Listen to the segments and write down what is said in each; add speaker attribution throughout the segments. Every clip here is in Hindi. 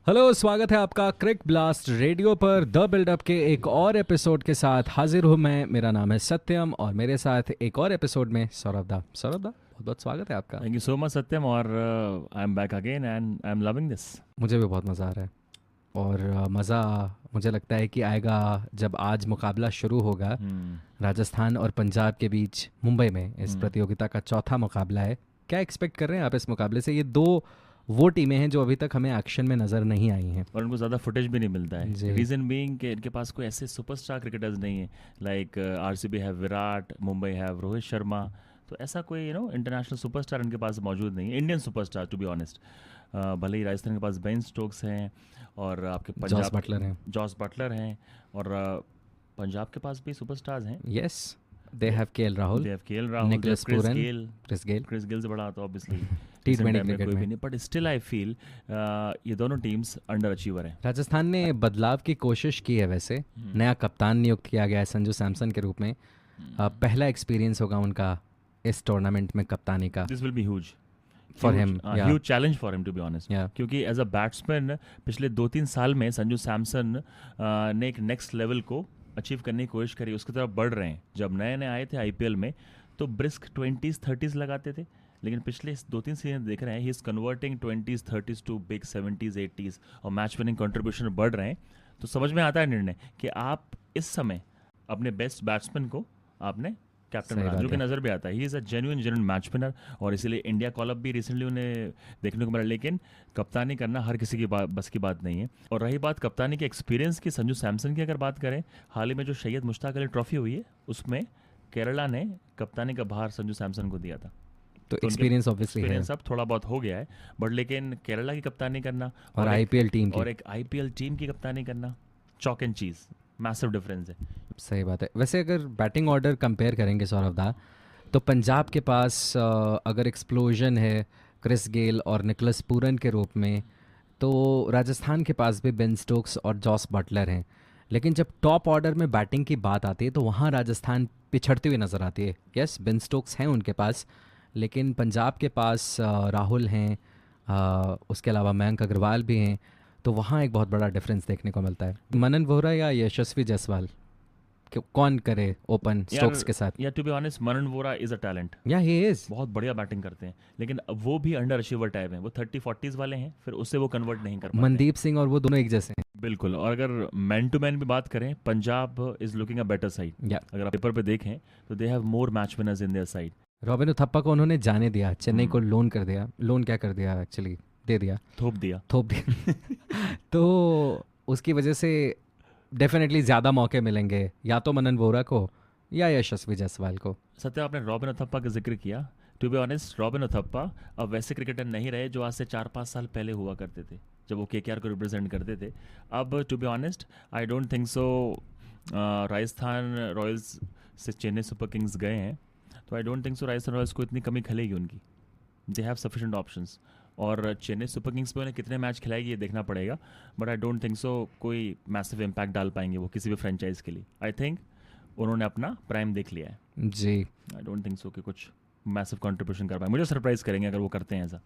Speaker 1: हेलो, स्वागत है आपका क्रिक ब्लास्ट रेडियो पर द बिल्डअप के एक और एपिसोड के साथ हाजिर हूँ मैं। मेरा नाम है सत्यम और मेरे साथ एक और एपिसोड में सौरभ दा। बहुत बहुत स्वागत है आपका।
Speaker 2: थैंक यू सो मच सत्यम। और I am back again and I am loving this.
Speaker 1: मुझे भी बहुत मज़ा आ रहा है और मज़ा मुझे लगता है कि आएगा जब आज मुकाबला शुरू होगा राजस्थान और पंजाब के बीच मुंबई में। इस प्रतियोगिता का चौथा मुकाबला है। क्या एक्सपेक्ट कर रहे हैं आप इस मुकाबले से? ये दो वो टीमें हैं जो अभी तक हमें एक्शन में नज़र नहीं आई हैं
Speaker 2: और उनको ज़्यादा फुटेज भी नहीं मिलता
Speaker 1: जी।
Speaker 2: है। रीज़न बीइंग कि इनके पास कोई ऐसे सुपरस्टार क्रिकेटर्स नहीं है। Like RCB have Virat, Mumbai have Rohit Sharma. तो ऐसा कोई इंटरनेशनल सुपरस्टार इनके पास मौजूद नहीं है, Indian superstar to be honest. भले ही राजस्थान के पास बेन स्टोक्स हैं और आपके पंजाब जॉस बटलर हैं और पंजाब के पास भी सुपरस्टार्स हैं।
Speaker 1: Yes, they have KL Rahul, Nicholas Pooran, Chris Gayle
Speaker 2: से बड़ा तो ऑब्वियसली
Speaker 1: T20 क्रिकेट
Speaker 2: कोई भी
Speaker 1: में।
Speaker 2: नहीं, बट स्टिल आई फील ये दोनों टीम्स अंडर अचीवर हैं।
Speaker 1: राजस्थान ने बदलाव की कोशिश की है वैसे। नया कप्तान नियुक्त किया गया है संजू सैमसन के रूप में। पहला एक्सपीरियंस होगा उनका इस टूर्नामेंट में कप्तानी का।
Speaker 2: This will be huge
Speaker 1: for him,
Speaker 2: huge challenge for him to be honest. क्योंकि एज अ बैट्समैन पिछले 2-3 साल में संजू सैमसन ने एक नेक्स्ट लेवल को अचीव करने की कोशिश करी, उसकी तरफ बढ़ रहे हैं। जब नए नए आए थे आईपीएल में तो ब्रिस्क 20s-30s लगाते थे, लेकिन पिछले 2-3 सीजन देख रहे हैं he is converting 20s-30s to big 70s-80s और मैच विनिंग कंट्रीब्यूशन बढ़ रहे हैं। तो समझ में आता है निर्णय कि आप इस समय अपने बेस्ट बैट्समैन को आपने कैप्टन बना, जो कि नज़र भी आता है। He is a genuine match winner और इसीलिए इंडिया कॉल अप भी रिसेंटली उन्हें देखने को मिला। लेकिन कप्तानी करना हर किसी की बस की बात नहीं है। और रही बात कप्तानी के एक्सपीरियंस की, संजू सैमसन की अगर बात करें, हाल ही में जो सैयद मुश्ताक अली ट्रॉफी हुई है उसमें केरला ने कप्तानी का भार संजू सैमसन को दिया था।
Speaker 1: तो एक्सपीरियंस ऑब्वियसली है,
Speaker 2: अब थोड़ा बहुत हो गया है, बट लेकिन केरला की कप्तानी करना
Speaker 1: और आईपीएल टीम
Speaker 2: और एक आईपीएल टीम की कप्तानी करना, chalk and cheese, massive difference है।
Speaker 1: सही बात है। वैसे अगर बैटिंग ऑर्डर कंपेयर करेंगे सौरभ दा, तो पंजाब के पास अगर एक्सप्लोजन है क्रिस गेल और निकोलस पूरन के रूप में, तो राजस्थान के पास भी बेन स्टोक्स और जॉस बटलर हैं। लेकिन जब टॉप ऑर्डर में बैटिंग की बात आती है तो वहाँ राजस्थान पिछड़ती हुई नज़र आती है। यस, बेन स्टोक्स हैं उनके पास, लेकिन पंजाब के पास राहुल हैं, उसके अलावा मयंक अग्रवाल भी हैं। तो वहाँ एक बहुत बड़ा डिफरेंस देखने को मिलता है। मनन वोहरा या यशस्वी जायसवाल, कौन करे ओपन स्टोक्स के साथ?
Speaker 2: या to be honest, Manan Vohra is a talent.
Speaker 1: या ही इज,
Speaker 2: बहुत बढ़िया बैटिंग करते हैं, लेकिन वो भी अंडर अचीवर टाइप हैं। वो 30-40s वाले हैं, फिर उससे वो कन्वर्ट नहीं कर पाते।
Speaker 1: मनदीप सिंह और वो दोनों एक जैसे हैं।
Speaker 2: बिल्कुल। और अगर मैन टू मैन भी बात करें, Punjab is looking a better side. अगर आप पेपर पे देखें तो they have more match winners in their side.
Speaker 1: Robin Uthappa को उन्होंने जाने दिया, चेन्नई को लोन कर दिया। लोन क्या कर दिया, एक्चुअली दे दिया, थोप दिया तो उसकी वजह से डेफिनेटली ज़्यादा मौके मिलेंगे या तो मनन वोहरा को या यशस्वी जायसवाल को।
Speaker 2: सत्य, आपने रॉबिन उथप्पा का जिक्र किया। To be honest, Robin Uthappa अब वैसे क्रिकेटर नहीं रहे जो आज से 4-5 साल पहले हुआ करते थे, जब वो केकेआर को रिप्रेजेंट करते थे। अब to be honest I don't think so. Rajasthan Royals से चेन्नई सुपर किंग्स गए हैं, तो I don't think so Rajasthan Royals को इतनी कमी खलेगी उनकी। They have sufficient options. और चेन्नई सुपर किंग्स में उन्हें कितने मैच खिलाएगी ये देखना पड़ेगा, बट आई डोंट थिंक सो कोई मैसिव इम्पैक्ट डाल पाएंगे वो किसी भी फ्रेंचाइज के लिए। आई थिंक उन्होंने अपना प्राइम देख लिया है
Speaker 1: जी।
Speaker 2: आई डोंट थिंक सो कि कुछ मैसिव कंट्रीब्यूशन कर पाए। मुझे सरप्राइज करेंगे अगर वो करते हैं ऐसा।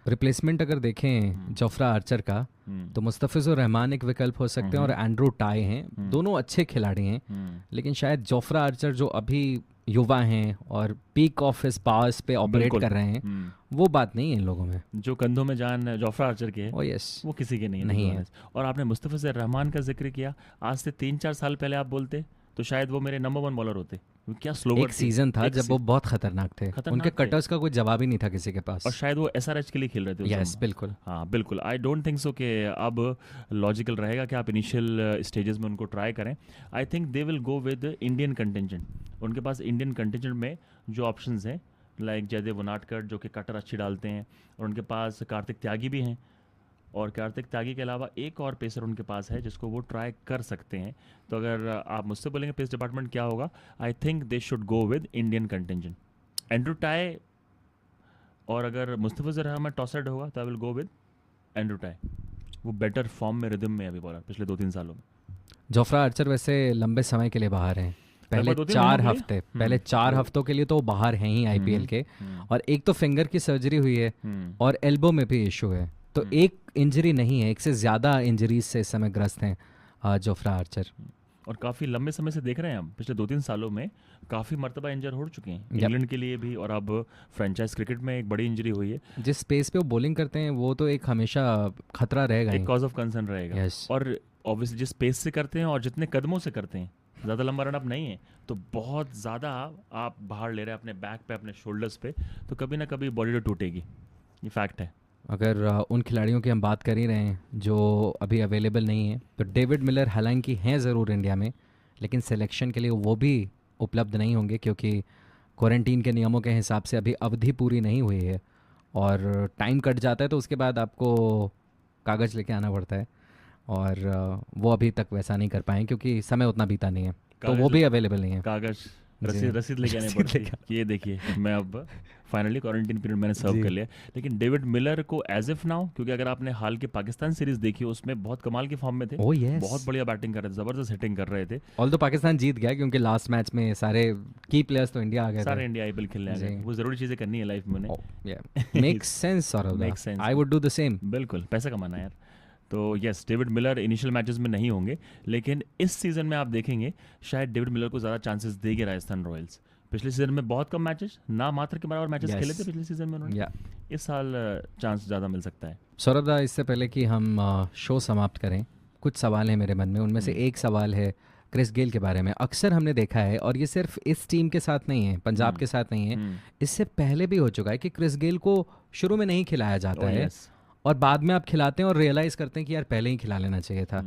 Speaker 1: रिप्लेसमेंट अगर देखें जोफ्रा आर्चर का, तो मुस्तफिजुर रहमान एक विकल्प हो सकते हैं और एंड्रू टाई हैं। दोनों अच्छे खिलाड़ी हैं, लेकिन शायद जोफ्रा आर्चर जो अभी युवा हैं और पीक ऑफ हिज पावर्स पे ऑपरेट कर रहे हैं, वो बात नहीं है इन लोगों में।
Speaker 2: जो कंधों में जान जोफ्रा आर्चर की है, वो किसी के नहीं है। और आपने मुस्तफिजुर रहमान का जिक्र किया, आज से 3-4 साल पहले आप बोलते तो शायद वो मेरे नंबर 1 बॉलर होते। क्या स्लोवर
Speaker 1: एक सीजन था जब वो बहुत खतरनाक थे, उनके कटर्स का कोई जवाब ही नहीं था किसी के पास,
Speaker 2: और शायद वो एसआरएच के लिए खेल रहे थे।
Speaker 1: यस, बिल्कुल।
Speaker 2: हाँ बिल्कुल। आई डोंट थिंक सो कि अब लॉजिकल रहेगा कि आप इनिशियल स्टेजेस में उनको ट्राई करें। I think they will go with Indian contingent. उनके पास इंडियन कंटिजेंट में जो ऑप्शंस हैं, लाइक जयदेव उनाडकर जो कि कटर अच्छी डालते हैं, और उनके पास कार्तिक त्यागी भी हैं, और कार्तिक त्यागी के अलावा एक और पेसर उनके पास है जिसको वो ट्राई कर सकते हैं। तो अगर आप मुझसे बोलेंगे पेस डिपार्टमेंट क्या होगा, I think they should go with Indian contingent, Andrew tie. और अगर मुस्तफिजुर रहमान टॉसर्ड होगा तो I will go with Andrew tie. वो बेटर फॉर्म में, रिदम में अभी बॉलर पिछले 2-3 सालों में।
Speaker 1: जोफ्रा आर्चर वैसे लंबे समय के लिए बाहर हैं, पहले 4 हफ्तों के लिए तो बाहर हैं ही आईपीएल के। और एक तो फिंगर की सर्जरी हुई है और एल्बो में भी इशू है, तो एक इंजरी नहीं है, एक से ज़्यादा इंजरीज से इस समय ग्रस्त हैं जोफ्रा आर्चर।
Speaker 2: और काफ़ी लंबे समय से देख रहे हैं हम, पिछले 2-3 सालों में काफ़ी मरतबा इंजर हो चुके हैं इंग्लैंड के लिए भी, और अब फ्रेंचाइज क्रिकेट में एक बड़ी इंजरी हुई है।
Speaker 1: जिस स्पेस पे वो बॉलिंग करते हैं वो तो एक हमेशा खतरा रहेगा,
Speaker 2: एक कॉज ऑफ कंसर्न रहेगा।
Speaker 1: yes.
Speaker 2: और ऑब्वियसली जिस स्पेस से करते हैं और जितने कदमों से करते हैं, ज़्यादा लंबा रन अप नहीं है, तो बहुत ज़्यादा आप बाहर ले रहे हैं अपने बैक पे, अपने शोल्डर्स पे, तो कभी ना कभी बॉडी तो टूटेगी, ये फैक्ट है।
Speaker 1: अगर उन खिलाड़ियों की हम बात कर ही रहे हैं जो अभी अवेलेबल नहीं है, तो डेविड मिलर हालांकि हैं ज़रूर इंडिया में, लेकिन सिलेक्शन के लिए वो भी उपलब्ध नहीं होंगे क्योंकि क्वारंटीन के नियमों के हिसाब से अभी अवधि पूरी नहीं हुई है और टाइम कट जाता है, तो उसके बाद आपको कागज़ लेके आना पड़ता है, और वो अभी तक वैसा नहीं कर पाए क्योंकि समय उतना बीता नहीं है, तो वो भी अवेलेबल नहीं है।
Speaker 2: कागज़ रसीद लेके आने पड़ती है कि ये देखिए मैं अब फाइनली क्वारंटीन पीरियड मैंने सर्व कर लिया। लेकिन डेविड मिलर को एज इफ नाउ, क्योंकि अगर आपने हाल के पाकिस्तान सीरीज देखी उसमें बहुत कमाल की फॉर्म में थे, बहुत बढ़िया बैटिंग कर रहे थे, जबरदस्त हिटिंग कर रहे थे।
Speaker 1: ऑल तो पाकिस्तान जीत गया क्योंकि लास्ट मैच में सारे की प्लेयर्स तो इंडिया आ गए,
Speaker 2: सारे इंडिया आईपीएल खेलने आ गए, वो जरूरी चीजें करनी है लाइफ में उन्हें।
Speaker 1: Makes sense Saurabh,
Speaker 2: makes sense,
Speaker 1: I would do the same.
Speaker 2: बिल्कुल, पैसा कमाना यार। तो yes, David Miller initial matches में नहीं होंगे, लेकिन इस सीजन में आप देखेंगे शायद डेविड मिलर को ज़्यादा चांसेस देगी राजस्थान रॉयल्स। पिछले सीजन में बहुत कम मैचेस, ना मात्र के बराबर मैचेस खेले थे पिछले सीजन में उन्होंने, इस साल चांस ज़्यादा मिल सकता है।
Speaker 1: सौरभ दा, इससे पहले कि हम शो समाप्त करें, कुछ सवाल हैं मेरे मन में, उनमें से एक सवाल है क्रिस गेल के बारे में। अक्सर हमने देखा है, और ये सिर्फ इस टीम के साथ नहीं है, पंजाब के साथ नहीं है, इससे पहले भी हो चुका है कि क्रिस गेल को शुरू में नहीं खिलाया जाता है और बाद में आप खिलाते हैं और रियलाइज़ करते हैं कि यार पहले ही खिला लेना चाहिए था।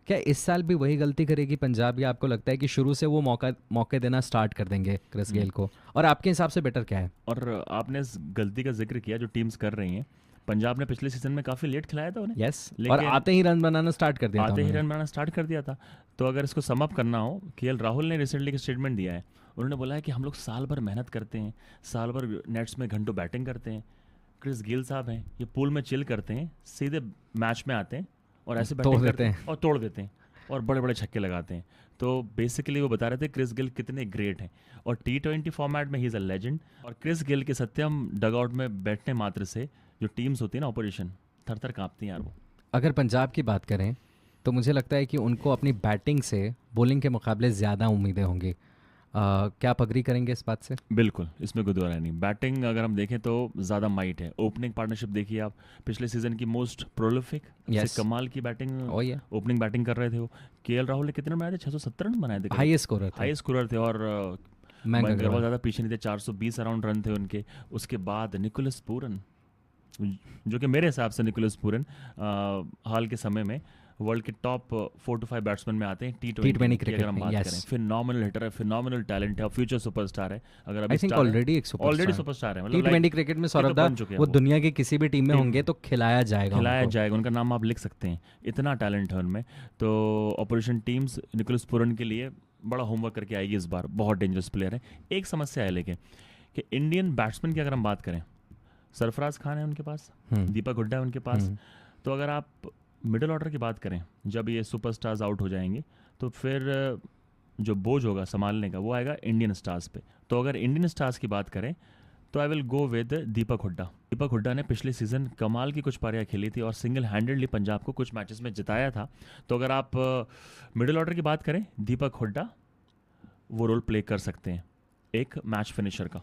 Speaker 1: क्या इस साल भी वही गलती करेगी पंजाब, या आपको लगता है कि शुरू से वो मौके देना स्टार्ट कर देंगे क्रिस गेल को, और आपके हिसाब से बेटर क्या है?
Speaker 2: और आपने इस गलती का जिक्र किया जो टीम्स कर रही हैं, पंजाब ने पिछले सीजन में काफ़ी लेट खिलाया था उन्हें,
Speaker 1: और आते ही रन बनाना स्टार्ट कर
Speaker 2: दिया था। तो अगर इसको समअप करना हो, केएल राहुल ने रिसेंटली एक स्टेटमेंट दिया है, उन्होंने बोला है कि हम लोग साल भर मेहनत करते हैं, साल भर नेट्स में घंटों बैटिंग करते हैं। क्रिस गेल साहब हैं, ये पूल में चिल करते हैं, सीधे मैच में आते हैं और ऐसे बैटिंग करते हैं और तोड़ देते हैं और बड़े बड़े छक्के लगाते हैं। तो बेसिकली वो बता रहे थे क्रिस गेल कितने ग्रेट हैं, और T20 फॉर्मेट में ही इज़ अ लेजेंड। और क्रिस गेल के सत्यम डगआउट में बैठने मात्र से जो टीम्स होती है ना ऑपोजिशन, थर थर काँपती हैं यार वो।
Speaker 1: अगर पंजाब की बात करें तो मुझे लगता है कि उनको अपनी बैटिंग से बॉलिंग के मुकाबले ज़्यादा उम्मीदें होंगी। क्या आप अग्री करेंगे इस बात से?
Speaker 2: बिल्कुल, इसमें कोई दो राय नहीं। बैटिंग अगर हम देखें तो ज़्यादा माइट है। ओपनिंग पार्टनरशिप देखिए आप, पिछले सीजन की मोस्ट प्रोलिफिक, कमाल की बैटिंग, ओपनिंग बैटिंग कर रहे थे वो। केएल राहुल ने कितने बनाए थे? 670 रन बनाए थे,
Speaker 1: हाईएस्ट स्कोरर थे। और
Speaker 2: मयंक अग्रवाल ज़्यादा पीछे नहीं थे, 420 अराउंड रन थे उनके। उसके बाद निकोलस पूरन, जो कि मेरे हिसाब से निकोलस पूरन हाल के समय में वर्ल्ड के टॉप 4 to 5 बैट्समैन में आते हैं T20 क्रिकेट अगर हम बात करें। फिनोमिनल हिटर है, फिनोमिनल टैलेंट है, फ्यूचर सुपरस्टार है। अगर अभी
Speaker 1: ऑलरेडी सुपरस्टार है, मतलब T20 क्रिकेट में सौरभ दा वो दुनिया के किसी भी टीम में होंगे तो खिलाया जाएगा,
Speaker 2: उनका नाम आप लिख सकते हैं, इतना टैलेंट है उनमें। तो ऑपरेशन टीम्स निकोलस पूरन के लिए बड़ा होमवर्क करके आएगी इस बार, बहुत डेंजरस प्लेयर है। एक समस्या है लेकिन कि इंडियन बैट्समैन की अगर हम बात करें, सरफराज खान है उनके पास, दीपक हुड्डा है उनके पास, तो अगर आप मिडिल ऑर्डर की बात करें, जब ये सुपरस्टार्स आउट हो जाएंगे तो फिर जो बोझ होगा संभालने का वो आएगा इंडियन स्टार्स पे। तो अगर इंडियन स्टार्स की बात करें तो आई विल गो विद दीपक हुड्डा। दीपक हुड्डा ने पिछले सीजन कमाल की कुछ पारियां खेली थी और सिंगल हैंडेडली पंजाब को कुछ मैचेस में जिताया था। तो अगर आप मिडिल ऑर्डर की बात करें, दीपक हुड्डा वो रोल प्ले कर सकते हैं एक मैच फिनिशर का।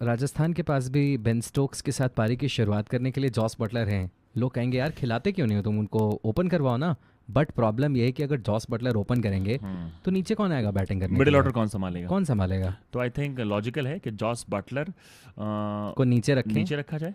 Speaker 1: राजस्थान के पास भी बेन स्टोक्स के साथ पारी की शुरुआत करने के लिए जॉस बटलर हैं। लोग कहेंगे यार खिलाते क्यों नहीं हो तुम, उनको ओपन करवाओ ना। बट प्रॉब्लम ये है कि अगर जॉस बटलर ओपन करेंगे तो नीचे कौन आएगा बैटिंग करने?
Speaker 2: मिडिल ऑर्डर कौन संभालेगा? तो आई थिंक लॉजिकल है कि जॉस बटलर
Speaker 1: को नीचे
Speaker 2: रखा जाए।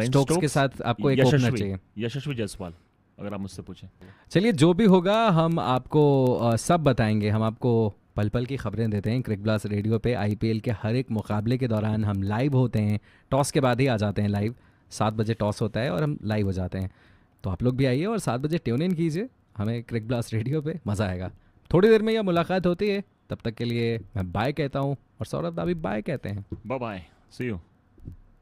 Speaker 1: स्टोक्स के साथ आपको एक ओपनर चाहिए,
Speaker 2: यशस्वी जायसवाल, अगर आप मुझसे पूछें।
Speaker 1: चलिए, जो भी होगा हम आपको सब बताएंगे। हम आपको पल पल की खबरें देते हैं क्रिक ब्लास्ट रेडियो पे। आईपीएल के हर एक मुकाबले के दौरान हम लाइव होते हैं, टॉस के बाद ही आ जाते हैं लाइव। 7 बजे टॉस होता है और हम लाइव हो जाते हैं। तो आप लोग भी आइए और 7 बजे ट्यून इन कीजिए हमें क्रिक ब्लास्ट रेडियो पे, मज़ा आएगा। थोड़ी देर में यह मुलाकात होती है, तब तक के लिए मैं बाय कहता हूँ और सौरभ दा भी बाय कहते हैं।
Speaker 2: Bye bye, see you.